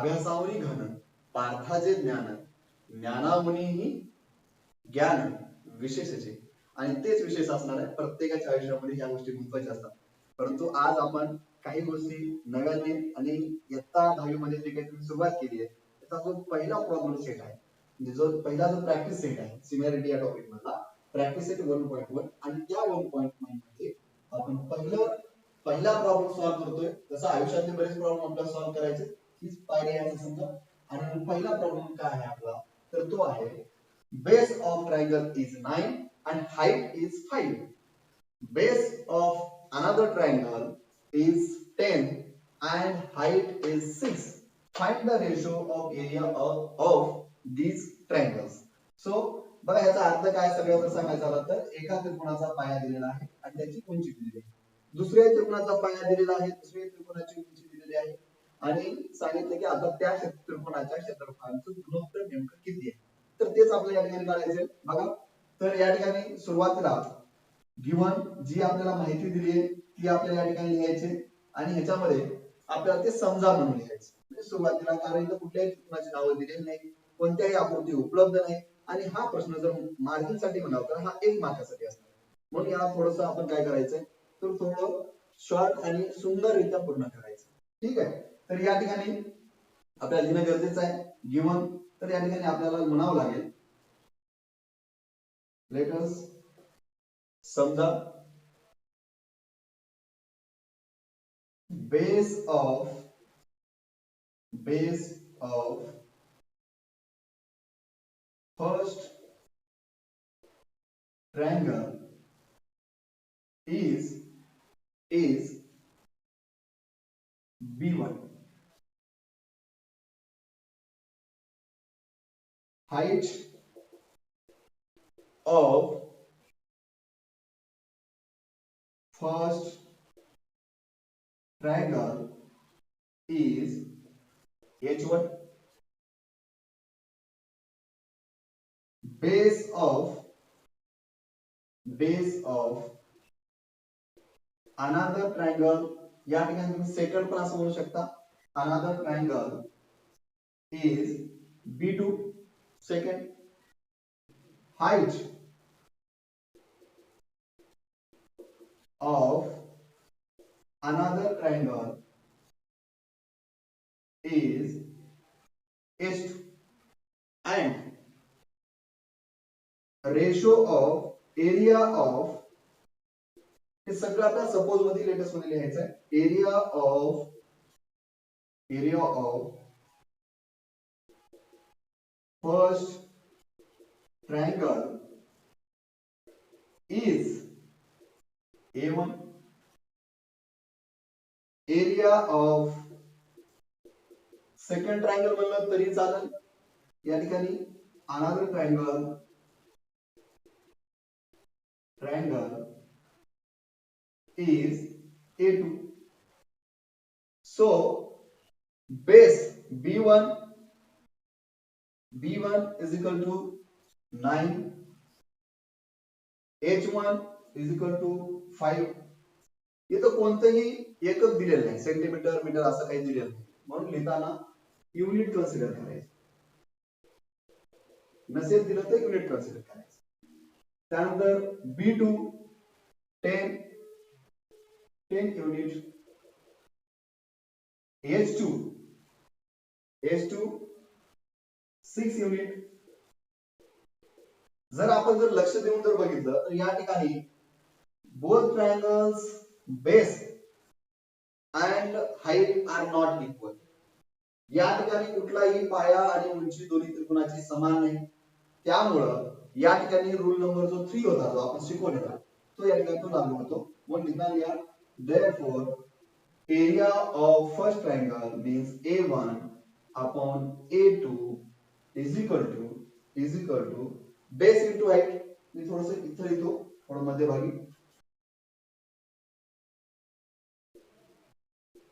अभ्यासावरी घन पार्थाचे ज्ञान ज्ञानामुनीही ज्ञान विशेषचे आणि तेच विशेष असणार आहे. प्रत्येकाच्या आयुष्यामध्ये ह्या गोष्टी महत्वाच्या असतात. परंतु आज आपण काही गोष्टी नव्याने आणि इयत्ता 10वी मध्ये जे काही तुम्ही सुरुवात केली आहे त्याचा जो पहिला प्रॉब्लेम सेट आहे म्हणजे जो पहिला जो प्रॅक्टिस सेट आहे सिमिलॅरिटी या टॉपिक मधला प्रॅक्टिस सेट 1.1 आणि त्या 1.9 मध्ये आपण पहिला प्रॉब्लेम सॉल्व्ह करतोय. तसं आयुष्यातले बरेच प्रॉब्लेम आपल्याला सॉल्व्ह करायचे हीच पायरी आहे समजा. आणि पहिला प्रॉब्लेम काय आहे आपला तर तो आहे base of triangle is 9 and height is 5. Base of another triangle is 10 and height is 6. Find the ratio of area of these triangles. So बघा याचा अर्थ काय सगळं जर सांगायचं झालं तर एका त्रिकोणाचा पाया दिलेला आहे आणि त्याची उंची दिलेली आहे. दुसऱ्या त्रिकोणाचा पाया दिलेला आहे, दुसऱ्या त्रिकोणाची उंची दिलेली आहे आणि सांगितलं की आता त्या त्रिकोणाच्या क्षेत्रफळाचं गुणोत्तर नेमकं किती आहे तर तेच आपल्याला या ठिकाणी काढायचे. बघा तर या ठिकाणी सुरुवातीला गिवन जी आपल्याला माहिती दिली आहे ती आपल्याला या ठिकाणी लिहायची आणि ह्याच्यामध्ये आपल्याला ते समजा म्हणून लिहायचे. म्हणजे सुरुवातीला कारण इथं कुठल्याही त्रिकोणाची नावं दिलेली नाही, कोणत्याही आकृती उपलब्ध नाही आणि हा प्रश्न जर मार्किंग साठी म्हणाल तर हा 1 मार्कासाठी असणार. म्हणून याला थोडंसं आपण काय करायचंय तर थोडं शॉर्ट आणि सुंदररित्या पूर्ण करायचं. ठीक आहे. तर या ठिकाणी आपल्याला लिहिणं गरजेचं आहे गिवन. तर या ठिकाणी आपल्याला म्हणावं लागेल लेट अस समजा base of first triangle is B1. Height of first triangle is H1. Base of another triangle या ठिकाणी तुम्ही सेकंड पण असं म्हणू शकता. Another triangle is B2. Second, height of another triangle is H2 and ratio of area of हे सगळं आपल्याला suppose मध्ये लेटेस्ट मध्ये लिहायचं आहे. Area of first triangle is A1. area of second triangle म्हणलं तरी चालेल. या ठिकाणी another triangle is A2. So base B1 is equal to 9, H1 is equal to 5. इथं कोणतंही एकक दिलेलं नाही, सेंटीमीटर मीटर असं काही दिलेलं नाही, म्हणून लिहिताना युनिट कन्सिडर करायचं. नसेल दिलं तर युनिट कन्सिडर करायचं. त्यानंतर B2 10 युनिट, H2 6 युनिट. जर आपण लक्ष देऊन जर बघितलं तर या ठिकाणी both triangles base and height are not equal. या ठिकाणी कुठलाही पाया आणि उंची दोन्ही त्रिकोणाची समान नाही. त्यामुळं या ठिकाणी रूल नंबर जो 3 होता जो आपण शिकवलेला तो या ठिकाणी तो लागू होतो. म्हणून लिहिताना या therefore area of first triangle means A1 upon A2 is equal to base into height. मी थोडंसं इथं लिहितो थोडं मध्यभागी.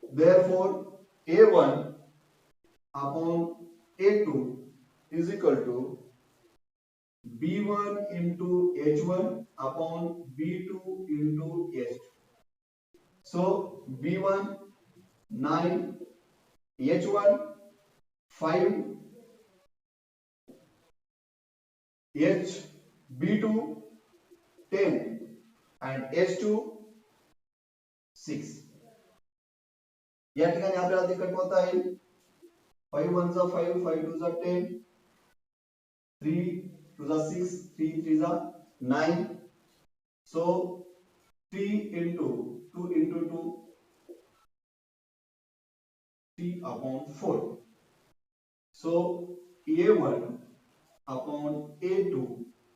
Therefore A1 upon A2 is equal to B1 into H1 upon B2 into H2. So B1 9, H1 5 HB2 10 and H2 6. या ठिकाणी आपल्याला ते कटवता येईल 5 1 जा 5 5 2 जा 10 3 2 जा 6 3 3 जा 9. So 3 into 2 into 2 3 upon 4. So A1 upon A2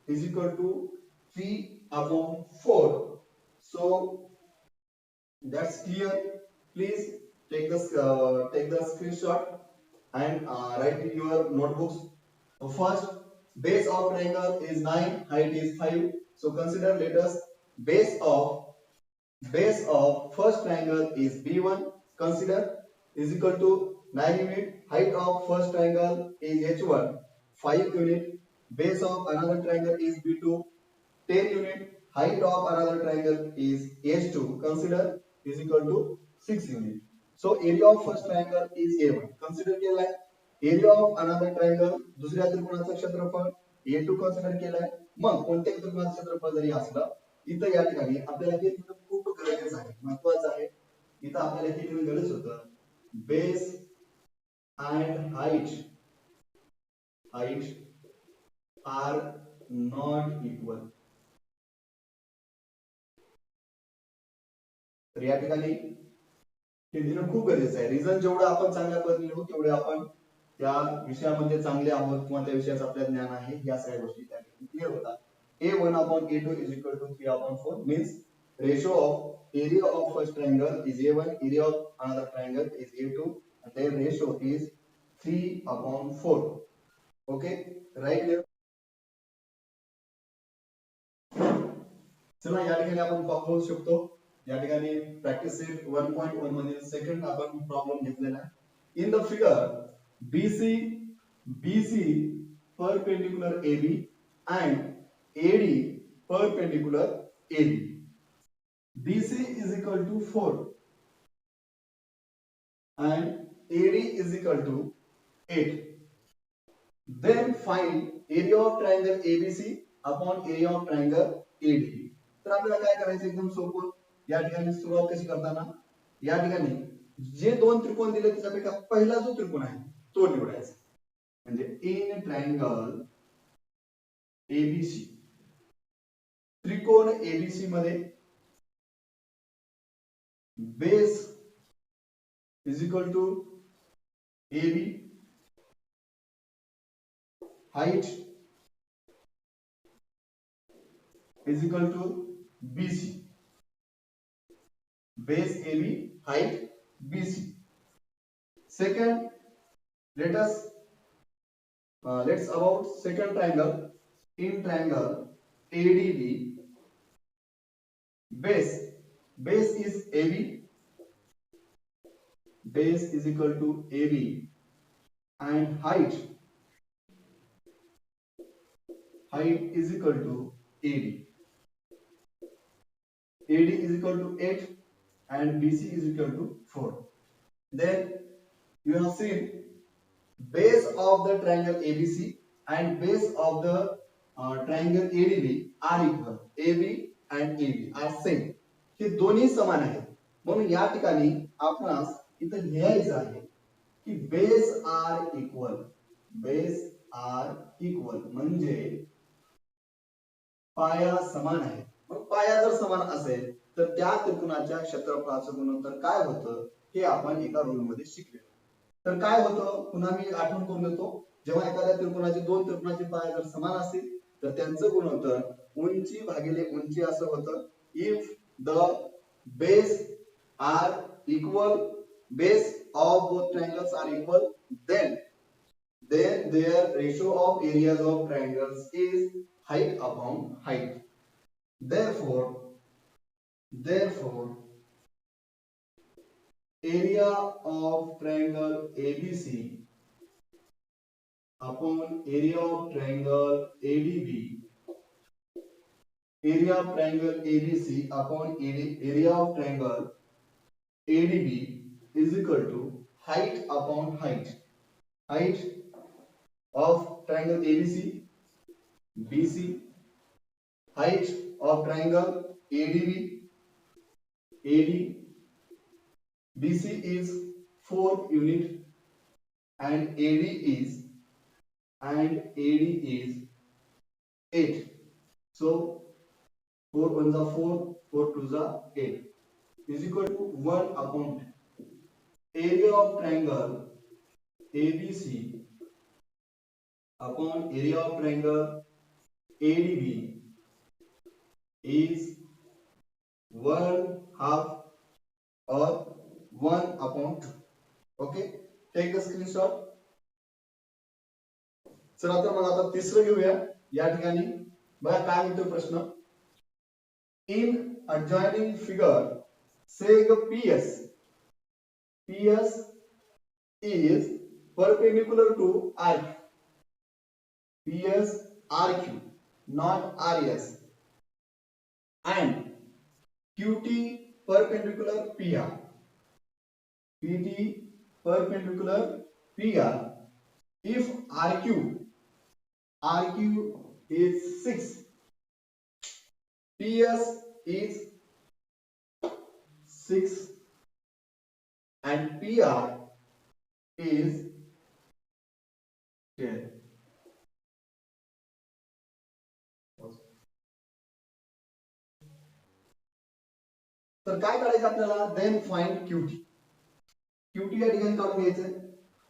is equal to 3 upon 4. So that's clear. Please take the screenshot and write in your notebooks. So first, base of triangle is 9, height is 5. So consider, let us base of first triangle is B1. Consider is equal to 9 unit. Height of first triangle is H1 5 unit. Base of another triangle is B2 10 unit. Height of another triangle is H2. Consider is equal to 6 unit. So area of first triangle is A1. Consider केलाय. Area of another triangle दुसऱ्या त्रिकोणाचं क्षेत्रफळ A2 consider केलाय. मग कोणत्याही त्रिकोणाचं क्षेत्रफळ जरी असलं इथं या ठिकाणी आपल्याला हे खूप गरजेचं आहे, महत्त्वाचं आहे. इथं आपल्याला हे लिहून गरज होतं base and height are not equal. तर या ठिकाणी हे लिहिणं खूप गरजेचं आहे. रिझन जेवढं आपण चांगल्या पद्धतीने लिहू तेवढे आपण त्या विषयामध्ये चांगले आहोत किंवा त्या विषयाचं आपल्याला ज्ञान आहे या सगळ्या गोष्टी त्या ठिकाणी क्लिअर होतात. A1 upon A2 is equal to 3 upon 4 means ratio of area of first triangle is A1, area of another triangle is A2, and their ratio is 3 upon 4. Okay, right here. चला या ठिकाणी आपण पाहू शकतो. या ठिकाणी practice set 1.1 मध्ये second आपण प्रॉब्लेम घेतलेला आहे. In the figure BC perpendicular AB and AD perpendicular AB. BC is equal to 4 and AD is equal to 8. Then find area of triangle ABC upon area of triangle ADB. तर आपल्याला काय करायचं एकदम सोपं. या ठिकाणी सुरुवात कशी करताना या ठिकाणी जे दोन त्रिकोण दिले त्याच्यापैकी पहिला जो त्रिकोण आहे तो निवडायचा. म्हणजे इन ट्रायंगल ABC त्रिकोण ABC मध्ये base is equal to AB, height is equal to BC. Base AB, height BC. Second, let's about second triangle. In triangle ADB, base is AB, base is equal to AB, and height is equal to AD. AD is equal to 8 and BC is equal to 4. Then you have seen base of the triangle ABC and base of the triangle ADB are equal. AB and AB are same. हे दोन्ही समान आहेत. म्हणून या ठिकाणी आपणास इथं लिहायचं आहे की बेस आर इक्वल म्हणजे पाया समान आहे. मग पाया जर समान असेल तर त्या त्रिकोणाच्या क्षेत्रफळाचं गुणोत्तर काय होतं हे आपण एका रूल मध्ये शिकले. तर काय होतं पुन्हा मी आठवण करून देतो. जेव्हा एखाद्या त्रिकोणाचे दोन त्रिकोणाचे पाय जर समान असतील तर त्यांचं गुणोत्तर उंची भागिले उंची असं होतं. If the base are equal, base of both triangles are equal, then their ratio of areas of triangles is height upon height. Therefore area of triangle ABC upon area of triangle ADB, area of triangle ABC upon area of triangle ADB is equal to height upon height. height of triangle ABC, BC, height of triangle ADB, AD, BC is 4 unit and AD is 8. So 4 ones are 4, 4 twos are 8 is equal to 1 upon area of triangle ABC upon area of triangle ADB is 1 half or 1 upon 2. Okay, take the screenshot. चला तर मग आता तिसरं घेऊया या ठिकाणी बघा काय म्हणतो प्रश्न. इन adjoining figure seg PS is perpendicular to RQ. PS RQ, not RS, and QT perpendicular PR. PT perpendicular PR. If RQ is 6, PS is 6 and PR is 10. तर काय करायचं आपल्याला, देन फाइंड QT. QT या ठिकाणी काढून घ्यायचं.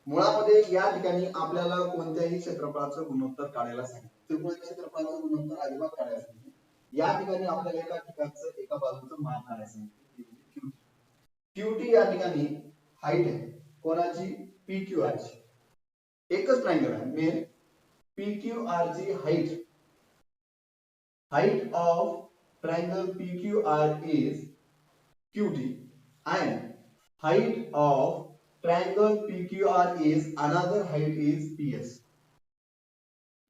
मुळामध्ये या ठिकाणी आपल्याला कोणत्याही क्षेत्रफळाचं गुणोत्तर काढायला सांगितलं. त्रिकोणाच्या क्षेत्रफळाचं गुणोत्तर अजिबात काढायला सांगितलं. या ठिकाणी आपल्याला एका ठिकाणचं एका बाजूचं मान काढायचं सांगितलं. QT या ठिकाणी हाईट आहे कोणाची, PQR ची. एकच ट्रायंगल आहे मेन. PQR ची height of triangle PQR is QT and height of triangle PQR is another height is PS.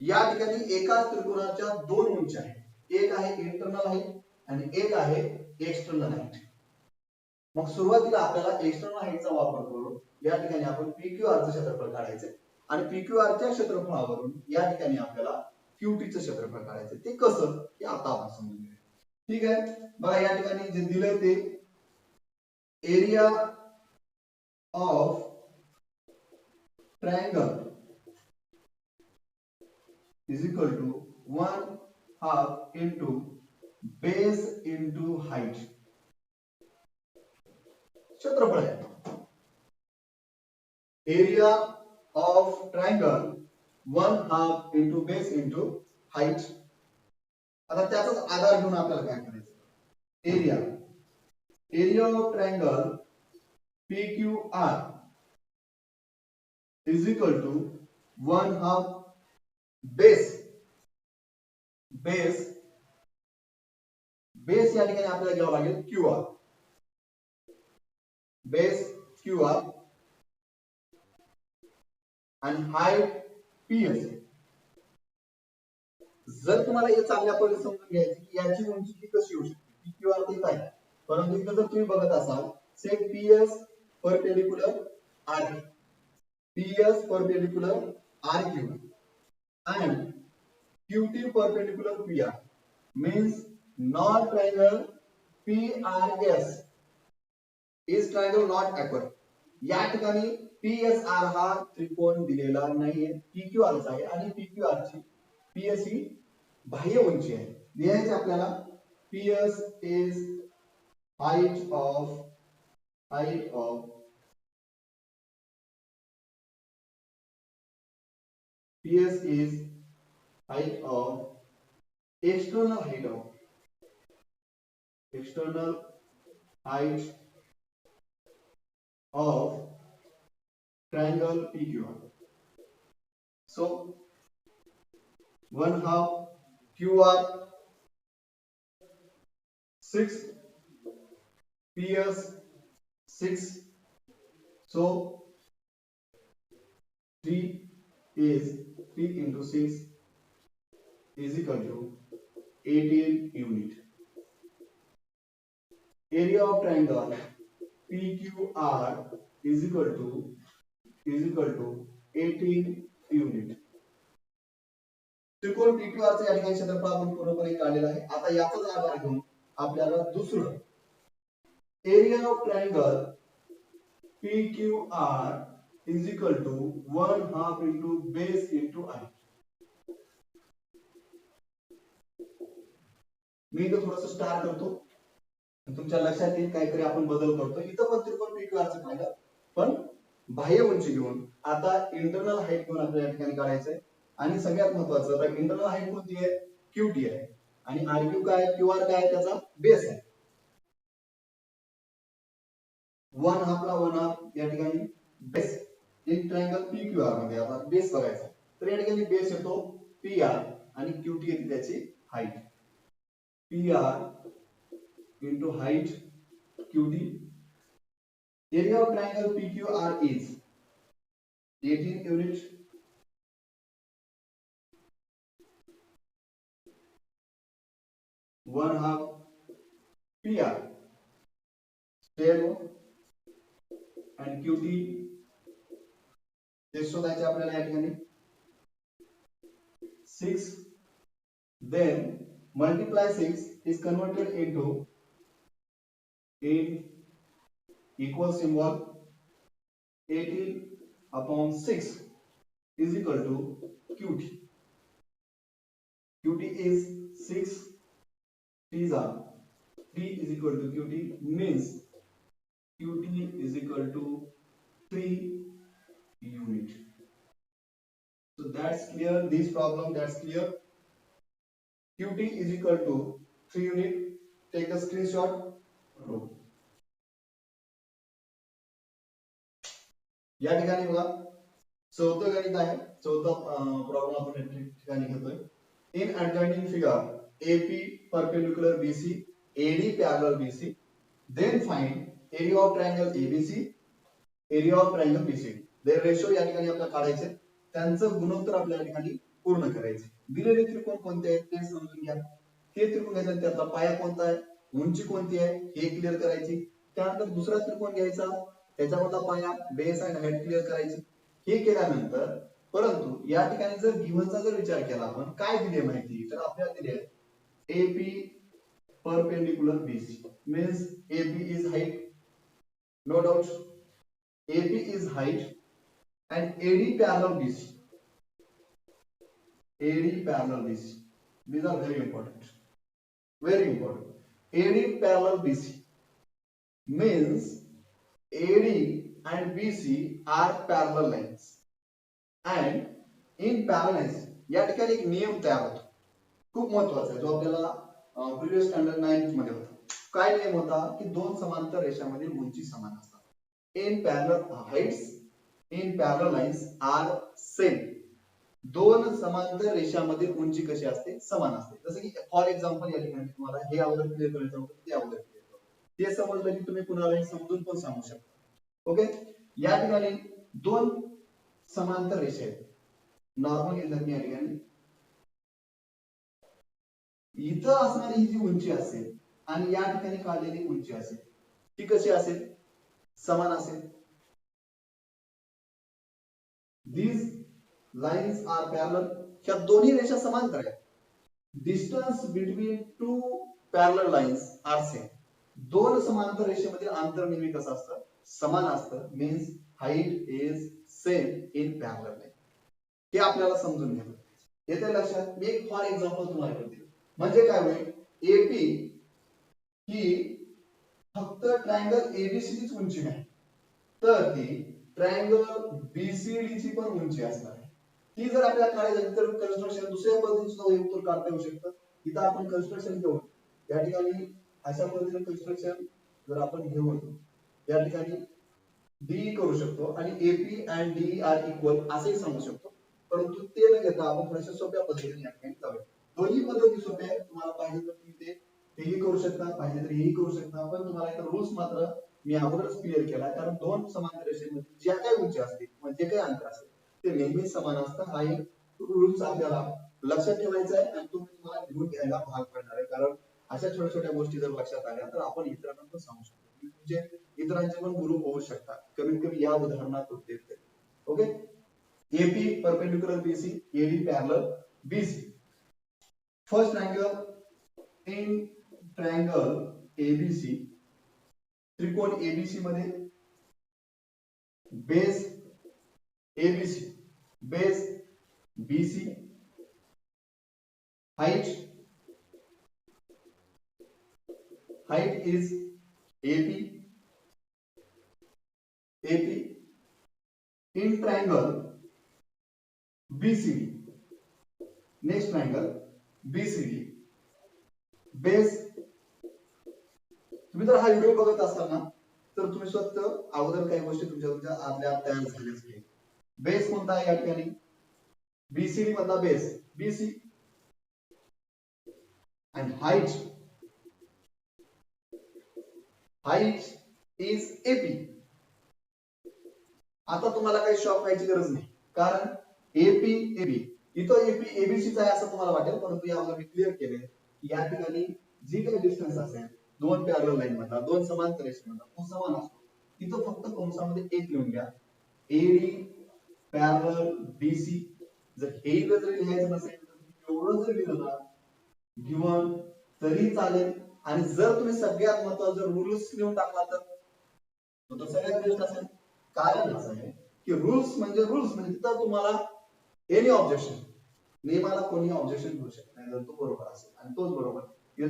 या ठिकाणी एकाच त्रिकोणाच्या दोन उंची आहेत. एक आहे इंटरनल हाईट आणि एक आहे एक्सटर्नल हाईट. मग सुरुवातीला आपल्याला एक्सटर्नल हाईटचा वापर करून या ठिकाणी आपण PQR चं क्षेत्रफळ काढायचे आणि PQR च्या क्षेत्रफळावरून या ठिकाणी आपल्याला QT चं क्षेत्रफळ काढायचे. ते कसं हे आता आपण समजून घेऊया. ठीक आहे, बघा या ठिकाणी जे दिलंय ते area of triangle is equal to 1/2 into base into height. क्षेत्रफळ आहे. Area of triangle 1/2 into base into height. आता त्याचाच आधार घेऊन आपल्याला काय करायचं, area of triangle PQR is equal to 1/2 base या ठिकाणी आपल्याला घ्यावं लागेल QR. बेस QR आणि हाईट PS. जर तुम्हाला हे चांगल्या पद्धतीने समजून घ्यायचं की याची उंची कशी होऊ शकते, PQR ते काय, परंतु इथे जर तुम्ही बघत असाल set PS perpendicular RQ, PS perpendicular RQ and QT perpendicular PR means not triangle PRS is triangle not equal. या ठिकाणी PSR हा त्रिकोण दिलेला नाहीये, PQR चा आहे आणि PQR ची PS ही बाह्य उंची आहे. लिहायचे आपल्याला PS is height of PS is height of external height of triangle PQR. So 1/2 QR 6, PS 6, so 3 into 6 is equal to 18 unit. Area of triangle PQR is equal to 18 unit. त्रिकोण PQR चे या ठिकाणी क्षेत्रफळ आपण पूर्णपणे काढलेलं आहे. आता याचाच आधार घेऊन आपल्याला दुसरं area of triangle PQR is equal to 1/2 into base into I. मी इथं थोडंसं स्टार करतो, तुमच्या लक्षात येईल काहीतरी आपण बदल करतो. इथं पण त्रिकोण PQR चं काढलं, पण बाह्य उंची घेऊन आता इंटरनल हाईट घेऊन आपल्याला या ठिकाणी काढायचंय. आणि सगळ्यात महत्त्वाचं आता इंटरनल हाईट कोणती आहे? QT आहे. आणि RQ काय आहे? QR काय आहे? त्याचा बेस आहे. 1/2 या ठिकाणी बेस इन ट्रायंगल PQR मध्ये आता बेस बघायचा. तर या ठिकाणी बेस येतो PR आणि QT येते त्याची height. PR into height QT. Area of triangle PQR is 18 units. One half PR and QT ते शोधायचे आपल्याला या ठिकाणी 6. Then multiply 6 is converted into 8 equal symbol 18/6 is equal to QT. QT is 6. T's are T is equal to QT means QT is equal to 3 unit. So that's clear. This problem that's clear. QT is equal to 3 unit. Take the screenshot. या ठिकाणी बघा चौथं गणित आहे. चौथा problem आपण या ठिकाणी घेतोय. इन adjoining figure AP perpendicular BC, AD parallel BC, then find area of triangle ABC, area of triangle BCD. their ratio या ठिकाणी आपल्याला काढायचे, त्यांचं गुणोत्तर आपल्याला या ठिकाणी पूर्ण करायचे. दिलेले त्रिकोण कोणते आहेत ते समजून घ्या. हे त्रिकोण घ्यायचं, त्यातला पाया कोणता आहे, उंची कोणती आहे हे क्लिअर करायची. त्यानंतर दुसरा त्रिकोण घ्यायचा, त्याच्यामधला पाया, बेस आणि हाईट क्लिअर करायची. हे केल्यानंतर परंतु या ठिकाणी जर गिव्हनचा जर विचार केला आपण काय दिले माहिती, तर आपल्याला दिले AP perpendicular BC means AP is height, no doubt. AP is height and AD parallel BC. AD parallel BC. These are very important. Very important. AD parallel BC means AD and BC are parallel lines. And in parallel या ठिकाणी एक नियम तयार होतो, खूप महत्त्वाचा आहे, जो आपल्याला प्रीवियस स्टँडर्ड 9th मध्ये होता. काय नियम होता की दोन समांतर रेषांमधील उंची समान असतात. In parallel heights in parallel lines are same. दोन समांतर रेषांमधील उंची कशी असते, समान असते. जसं की फॉर एक्झाम्पल या ठिकाणी तुम्हाला हे अगोदर क्लिअर करायचं होतं, ते अगोदर क्लिअर करू. ते समजलं की तुम्ही कुणालाही समजून पण सांगू शकता. ओके, या ठिकाणी दोन समांतर रेषा आहेत. नॉर्मल घेतलं या ठिकाणी इथं असणारी ही जी उंची असेल आणि या ठिकाणी काढलेली उंची असेल, ती कशी असेल, समान असेल. These lines are parallel. ह्या दोन्ही रेषा समांतर आहेत. Distance between two parallel lines are same. दोन समांतर रेषेमधील अंतर नेहमी कसं असतं, समान असतं. Means height is same in parallel line. हे आपल्याला समजून घ्यायचं. येते लक्षात. मी एक फॉर एक्झाम्पल तुम्हाला करते. म्हणजे काय होईल, AP ही फक्त ट्रायंगल ABCD चीच उंची नाही, तर ती ट्रायंगल BCD ची पण उंची असणार आहे. ती जर आपल्याला काढायची असेल तर कन्स्ट्रक्शन दुसऱ्या पद्धतीने सुद्धा उत्तर काढता येऊ शकतं. इथं आपण कन्स्ट्रक्शन घेऊ, या ठिकाणी अशा पद्धतीने कन्स्ट्रक्शन जर आपण घेऊन या ठिकाणी DE करू शकतो आणि AP and DE are equal असे सांगू शकतो. परंतु ते न घेता आपण थोड्याशा सोप्या पद्धतीने या ठिकाणी जाऊया. दोन्ही पद्धती सोप्या आहेत. तुम्हाला पाहिजे तर तुम्ही तेही करू शकता, पाहिजे तर हेही करू शकता. पण तुम्हाला इथं रूल्स मात्र मी अगोदरच क्लिअर केला, कारण दोन समांतर रेषेमध्ये ज्या काही उंची असते म्हणजे काही अंतर असेल ते नेहमी समान असतं. हा एक रूल्स आपल्याला लक्षात ठेवायचा आहे आणि तुम्हाला लिहून घ्यायला भाग पडणार आहे. कारण अशा छोट्या छोट्या गोष्टी जर लक्षात आल्या तर आपण इतरांना पण सांगू शकतो, म्हणजे इतरांचे पण गुरु होऊ शकतात. कमीत कमी या उदाहरणात okay. AP perpendicular BC, AD parallel BC. First triangle in triangle ABC, त्रिकोण ABC मध्ये base ABC, base BC, height is AP, in triangle BCD, next triangle BCD, base. तुम्ही जर हा व्हिडिओ बघत असाल ना तर तुम्ही स्वतः अगोदर काही गोष्टी तुमच्या आपल्या आप तयार झाल्याच पाहिजे. बेस कोणता आहे या ठिकाणी? बीसीडी मधला base BC, and height is AP. आता तुम्हाला काही शॉक व्हायची गरज नाही, कारण AP AB इथं AP ABC चा आहे असं तुम्हाला वाटेल, परंतु यामध्ये मी क्लिअर केले की या ठिकाणी जी काही डिस्टन्स असेल दोन पॅरलल लाईन मधला, दोन समांतर रेषेमधला तो समान असतो. तिथं फक्त कंसामध्ये एक लिहून घ्या, AD पॅरलल BC. जर हे जर लिहायचं नसेल तर एवढं जर लिहिलं ना गिवन तरी चालेल. आणि जर तुम्ही सगळ्यात महत्त्वाचा जर रूल्स लिहून टाकला तर सगळ्यात बेस्ट असेल. कारण असं आहे की रूल्स म्हणजे तिथं तुम्हाला एनी ऑब्जेक्शन, नियमाला कोणी ऑब्जेक्शन घेऊ शकत नाही जर तो बरोबर असेल, आणि तोच बरोबर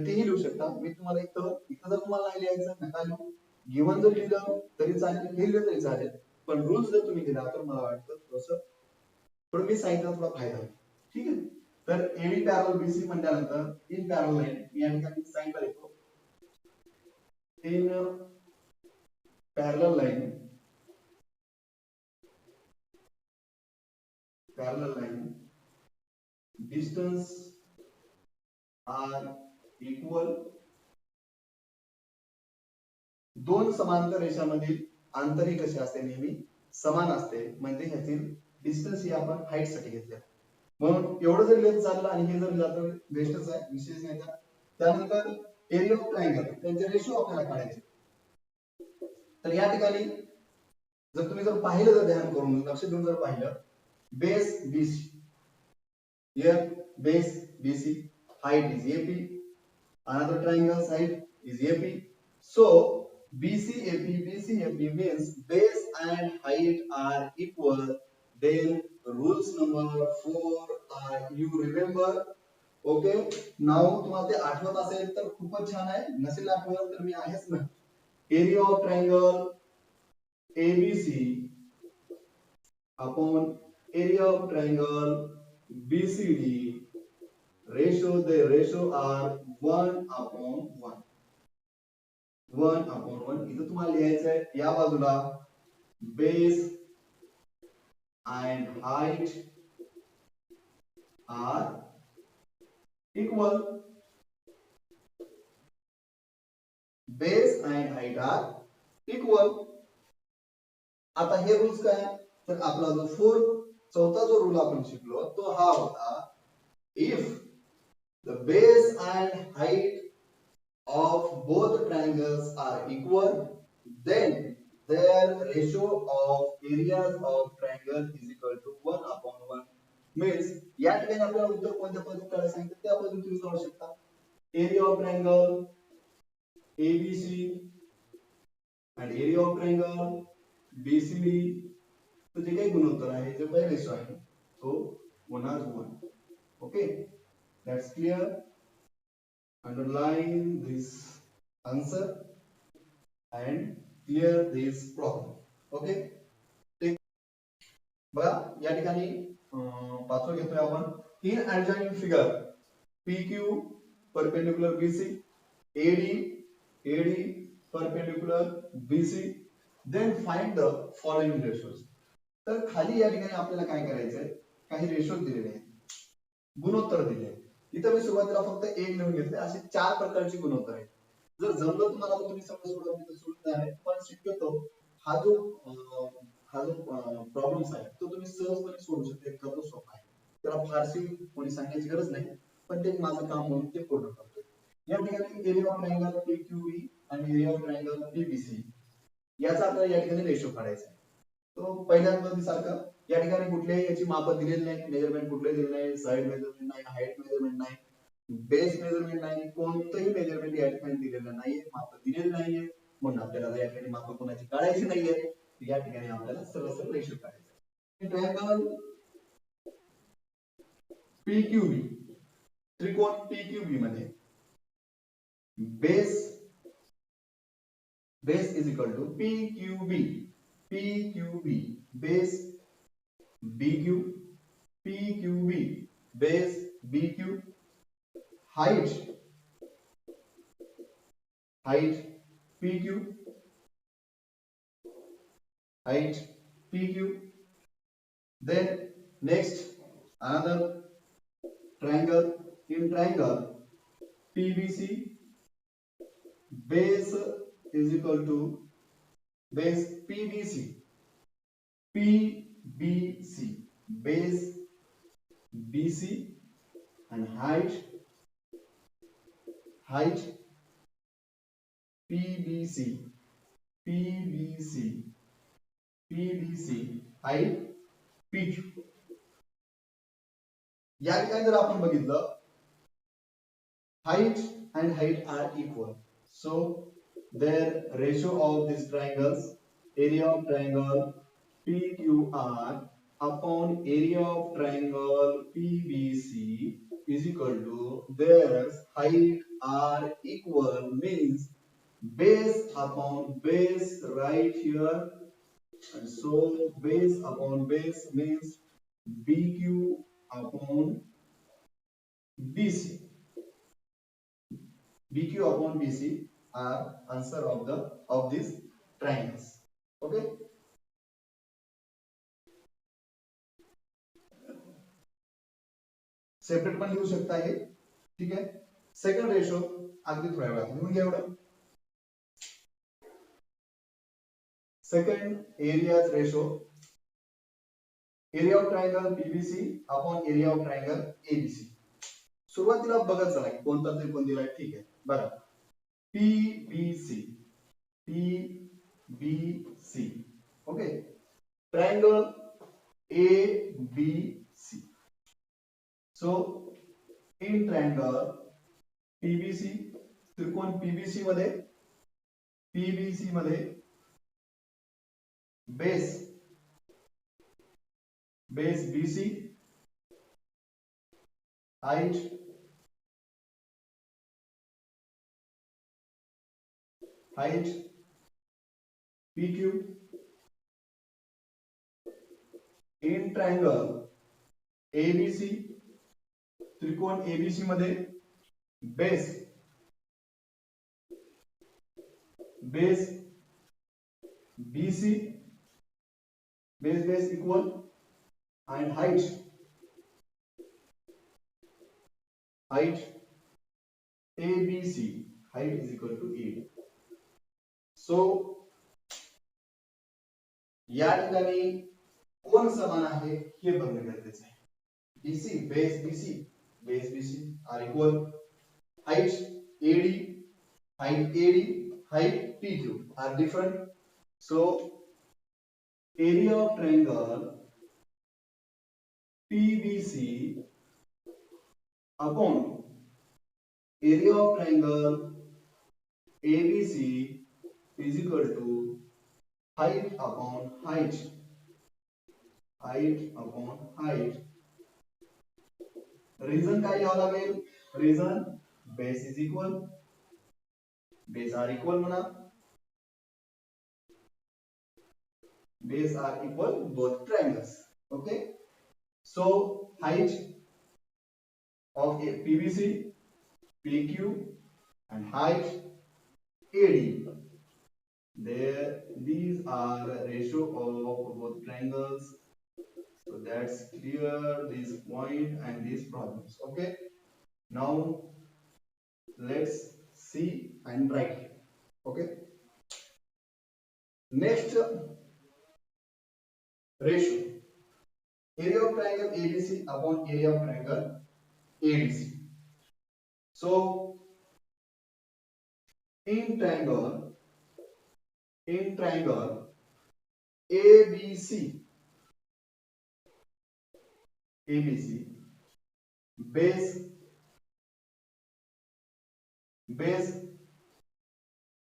तेही लिहू शकता. मी तुम्हाला इथं जर तुम्हाला नाही लिहायचं नका लिहू, गिवन जर लिहिलं तरी चालेल, लिहिलं तरी चालेल, पण रूल्स जर तुम्ही दिला तर मला वाटतं थोडंसं पण मी सांगितलं थोडा फायदा होईल. ठीक आहे. तर एडी पॅरलल बीसी म्हटल्यानंतर इन पॅरलल लाईन मी या ठिकाणी सांगितलं येतो in parallel line distance are equal. दोन समांतर रेषांमधील अंतर कसे असते? नेहमी समान असते, म्हणजे ह्यातील डिस्टन्स ही आपण हाईट साठी घेतले. म्हणून एवढं जर लेंथ चाललं आणि हे जर लिहिलं तर बेस्टच आहे, विशेष नाही. त्यानंतर एरिया ऑफ ट्रायंगल त्यांचे रेशो आपल्याला काढायचे. तर या ठिकाणी जर तुम्ही जर पाहिलं, जर ध्यान करून लक्ष देऊन जर पाहिलं, base BC, here base BC, height is AP, another triangle's height is AP. So BC AP means base and height are equal. Then rules number 4 are you remember. Okay, now तुम्हाला ते आठवत असेल तर खूपच छान आहे, नसेल आठवत तर मी आहेच ना. Area of triangle ABC upon area of triangle BCD, the ratio are 1/1. 1/1. इथं तुम्हाला लिहायचं आहे या बाजूला base and height are equal. Base and height are equal. आता हे रूल्स काय? तर आपला जो चौथा जो रूल आपण शिकलो तो हा होता, if the base and height of both triangles are equal, then their ratio of areas of triangle is equal to 1/1. means या ठिकाणी आपल्याला उत्तर कोणत्या पद्धतीने काढायचं सांगितलं त्या पद्धतीने तुम्ही काढू शकता. Area of triangle ABC and area of triangle BCD, तो जे काही गुणोत्तर आहे जे काही रेशो आहे तो 1/1. Okay, that's clear. Underline this answer and clear this problem. Okay, बघा या ठिकाणी पाचवा घेतोय आपण. इन adjoining figure PQ perpendicular BC, AD perpendicular BC, then find the following ratios. तर खाली या ठिकाणी आपल्याला काय करायचंय, काही रेशो दिलेले आहेत, गुणोत्तर दिले आहेत. इथं मी सुरुवातीला फक्त एक लिहून घेतले. असे 4 प्रकारचे गुणोत्तर आहेत. जर जमलं तुम्हाला तर तुम्ही सगळं सोडवणार आहे, पण शक्यतो हा जो प्रॉब्लेम्स आहे तो तुम्ही सहजपणे सोडू शकता. इतका तो सोपा आहे, त्याला फारशी कोणी सांगायची गरज नाही, पण ते माझं काम म्हणून ते पूर्ण करतोय. या ठिकाणी एरिया ऑफ ट्रायंगल PQE आणि एरिया ऑफ ट्रायंगल PBC याचा आपल्याला या ठिकाणी रेशो काढायचा आहे. तो पहिल्या पद्धतीसारखा या ठिकाणी कुठल्याही याची माप दिलेली नाही, मेजरमेंट कुठले दिले नाही, साइड मेजरमेंट नाही, हाईट मेजरमेंट नाही, बेस मेजरमेंट नाही, कोणतंही मेजरमेंट या ठिकाणी दिलेलं नाहीये, माप दिलेली नाहीये. म्हणून आपल्याला या ठिकाणी माप कोणाची काढायची नाहीये, या ठिकाणी आपल्याला सरळ सरळ रेषो काढायचं. ट्रायंगल PQB, त्रिकोण PQB मध्ये base is equal to PQB base BQ, PQB base BQ, height PQ, height PQ. Then next another triangle, in triangle PBC base is equal to base PBC base BC and height PBC height PQ. या ठिकाणी जर आपण बघितलं height and height are equal, so their ratio of these triangles, area of triangle PQR upon area of triangle PBC is equal to their height are equal, means base upon base right here, and so base upon base means BQ upon BC. BQ upon BC are answer of these triangles. Okay. Separate पण लिहू शकता हे, ठीक आहे. Second ratio अगदी थोड्या वेळात लिहून घ्या एवढं. Second areas ratio, area of triangle PBC upon area of triangle ABC. सुरुवातीला बघत चला की कोणता त्रिकोण दिलाय, ठीक आहे. बघा PBC okay, triangle ABC. So in triangle PBC, त्रिकोण PBC मध्ये base BC, height PQ. in triangle ABC, त्रिकोण ABC मध्ये base BC, base equal, and height ABC, height is equal to A. So या ठिकाणी कोण समान आहे हे बघणे गरजेचे आहे. BC base are equal, height height PQ are different. So area of triangle PBC upon area of triangle ABC is equal to height upon height. Reason काय घ्यावं लागेल? Reason base is equal, base are equal म्हणा, base are equal both triangles. Okay, so height of PBC PQ and height AD, these are ratio of both triangles. So that's clear, this point and these problems. Okay, now let's see and write here. Okay, next ratio, area of triangle ABC upon area of triangle ADC. So in triangle ABC, ABC, base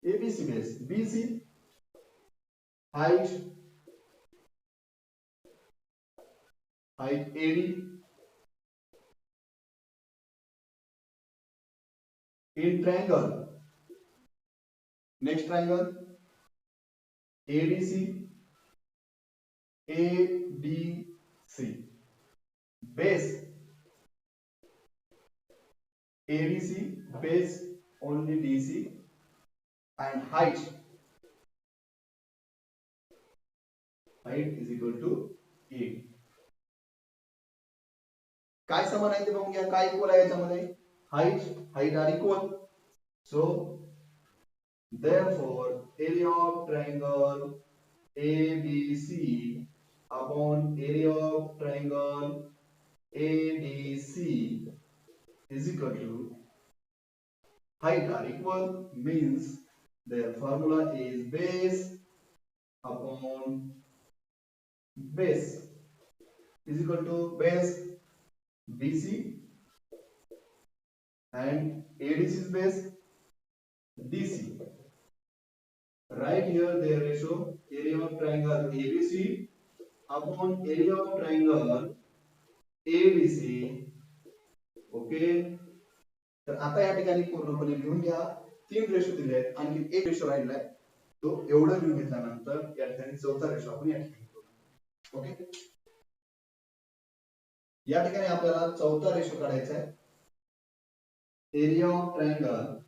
ABC, base BC, height AD, in triangle, next triangle ADC, base ADC, base only DC, and height is equal to A. काय समान आहे ते बघून घ्या. काय equal आहे याच्यामध्ये? Height are equal. So therefore area of triangle ABC upon area of triangle ADC is equal to height are equal, means their formula is base upon base is equal to base BC and ADC is base DC. Right here their ratio area of triangle ABC upon area of triangle ABC. Okay, तर आता या ठिकाणी पूर्णपणे लिहून घ्या. 3 ratio दिले आहेत, आणखी एक रेशो राहिलाय, तो एवढं लिहून घेतल्यानंतर या ठिकाणी चौथा रेशो आपण या ठिकाणी करू. ओके, या ठिकाणी आपल्याला चौथा रेशो काढायचा आहे. Area of triangle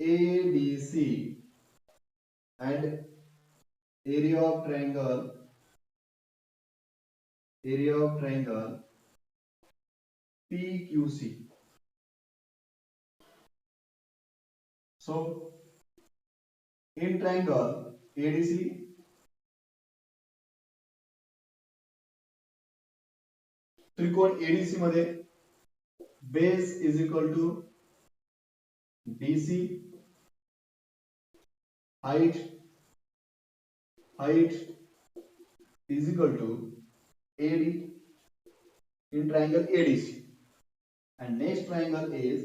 ABC and area of triangle PQC. So in triangle ADC, त्रिकोण ADC मध्ये base is equal to BC, height is equal to AD in triangle ADC, and next triangle is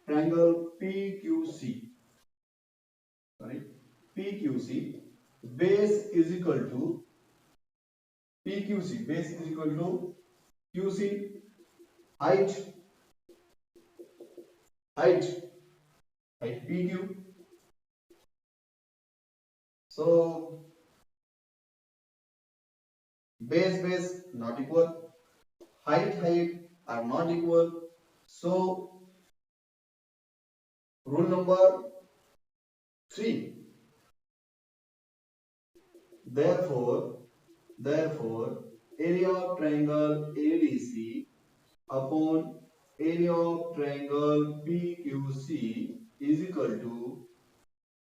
triangle PQC. PQC, base is equal to PQC, base is equal to QC, height PQ. So base not equal, height are not equal. So rule number 3, therefore area of triangle ADC upon area of triangle PQC is equal to,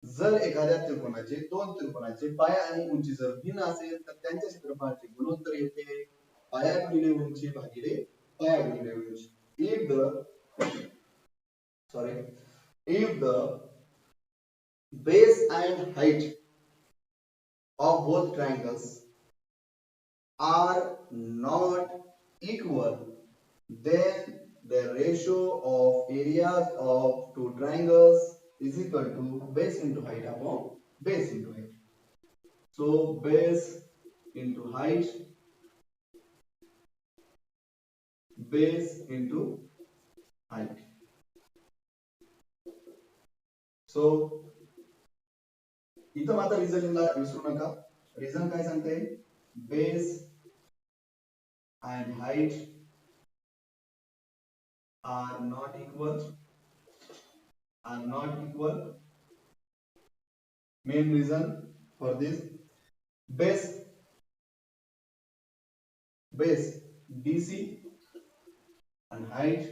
जर एखाद्या त्रिकोणाचे दोन त्रिकोणाचे पाया आणि उंची जर भिन्न असेल तर त्यांच्या क्षेत्रफळाचे गुणोत्तर येते पाया गुणिले उंची भागिले पाया गुणिले उंची. If the base and height of both triangles are not equal, then the ratio of areas of two triangles is equal to base into height upon base into height. So base into height, base into height. So इथं मात्र रिझल्टला विसरू नका. Reason काय सांगते? Base and height are not equal. Main reason for this, base DC and height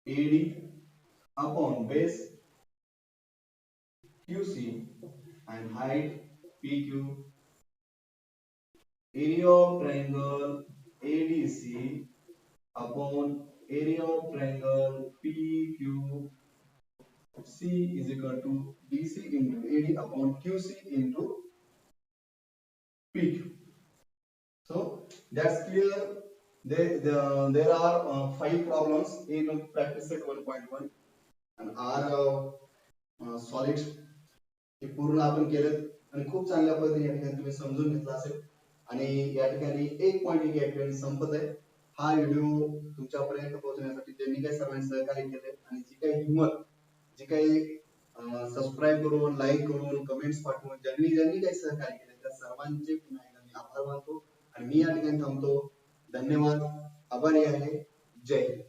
AD upon base QC and height PQ. Area of triangle ADC upon area of triangle PQC is equal to DC into AD upon QC into PQ. So that's clear. There are 5 problems in practice set 1.1 and are solid. हे पूर्ण आपण केलं आणि खूप चांगल्या पद्धतीने या ठिकाणी तुम्ही समजून घेतला असेल आणि या ठिकाणी एक पॉईंट या ठिकाणी संपत आहे. हा व्हिडिओ तुमच्यापर्यंत पोहोचण्यासाठी ज्यांनी काही सर्वांनी सहकार्य केले आणि जी काही हिंमत जी काही सबस्क्राईब करून लाईक करून कमेंट्स पाठवून ज्यांनी ज्यांनी काही सहकार्य केले त्या सर्वांचे पुन्हा एकदा मी आभार मानतो आणि मी या ठिकाणी थांबतो. धन्यवाद. आभारी आहे. जय हिंद.